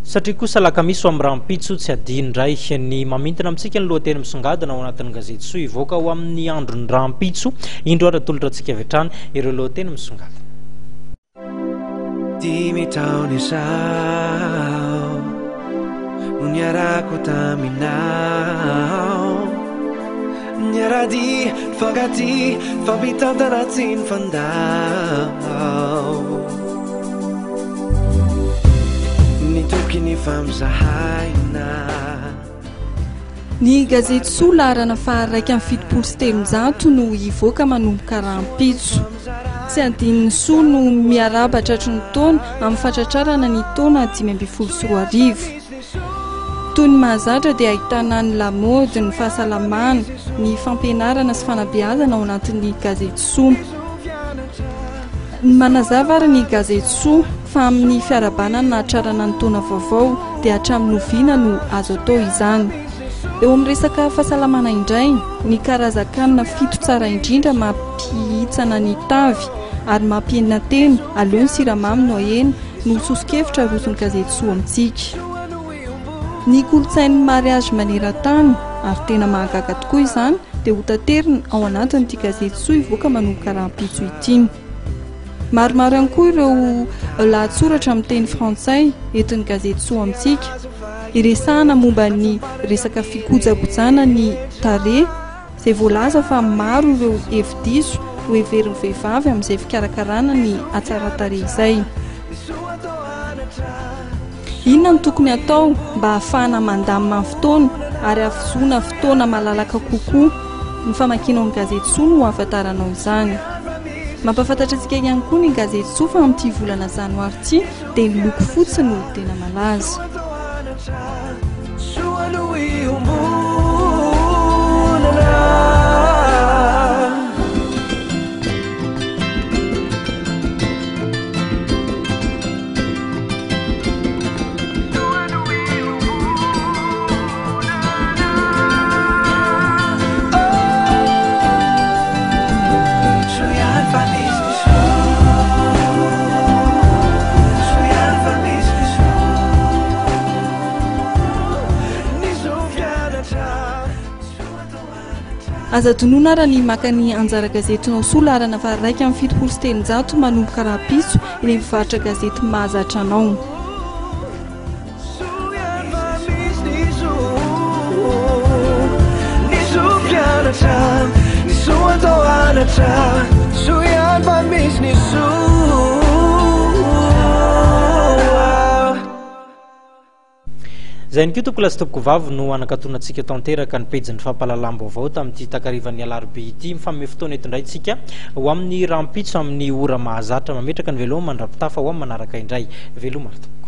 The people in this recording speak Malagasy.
satria kosa lakamiso amin'ny rahampitso tsy adiny indray ny mamintana amintsika ny lohateny misongadina ao anatin'ny gazety soa ivoaka ao amin'ny andron'ny rahampitso indro ara tolotra antsika avy hatrany ireo lohateny misongadina. Dimy taona izao no niarako taminao, niarady fankaty fampitantana tsy ny fandao, nitoky ny famzahaina. Ny gazety soa larana faharaiky amin'ny fitopolo sy telonjato no ivoaka manomboka rahampitso. Tsy adin'ny soa no miaraba tratry ny taona amin'ny fatratrarana ny taona 2024. Toy ny mahazatra dia ahitana ny lamody, ny fahasalamana, ny fampianarana sy fanabeazana ao anatin'ny gazety soa. Manazava ary ny gazety soa fa amin'ny fiarabanana na hatrarana ny taona vaovao dia hatramin'ny noviana no azo atao izany. Eo amin'ny resaka fahasalamana indray, ny karazan-kanina 7 tsara indrindra mampihitsana ny tavy ary mampienina tena aleo ny siramamy no hena no sosikevitra rosony gazety soa amintsika. Ny kolotsain'ny mariazy maneran-tany ary tena mahagaga tokoa izany dia hotaterina ao anatin'ity gazety soa ivoaka manomboka rahampitso ity. Maromaro ihany koa ireo lahatsoratra amin'ny teny frantsay entin'ny gazety soa amintsika. Iresahana momba ny resaka fikojakojana ny tare izay voalaza fa maro ireo hevi-diso ho heverin'ny vehivavy amin'izay fikarakarana ny hatsara-tare izay. Inona no tokony atao mba ahafahana mandamina fotoana ary ahafizoana fotoana malalaka kokoa? Ny famakiana amin'ny gazety soa no ahafantaranao izany. Mampafantatra antsika ihany koa ny gazety soa fa amin'ity volana janoary ity dia ny loko fotsy no tena malaza. Aza donona raha ny maka ny anjara gazetinao soa larana faharaiky amin'ny fitopolo sy telonjato manomboka rahampitso eny mivarotra gazety mahazatra anao. Zay ny tompoko lasitopoko vavy no anakatonantsika tanteraka ny pejin'ny fampahalalam-baovao tamin'ity takarivan'ny alarobia ity mifameme fotoana eto indray tsika ho amin'ny rahampitso amin'ny ora mahazatra mametraka ny veloma mandrapitafa ho amin'ny manaraka indray veloma tompoko.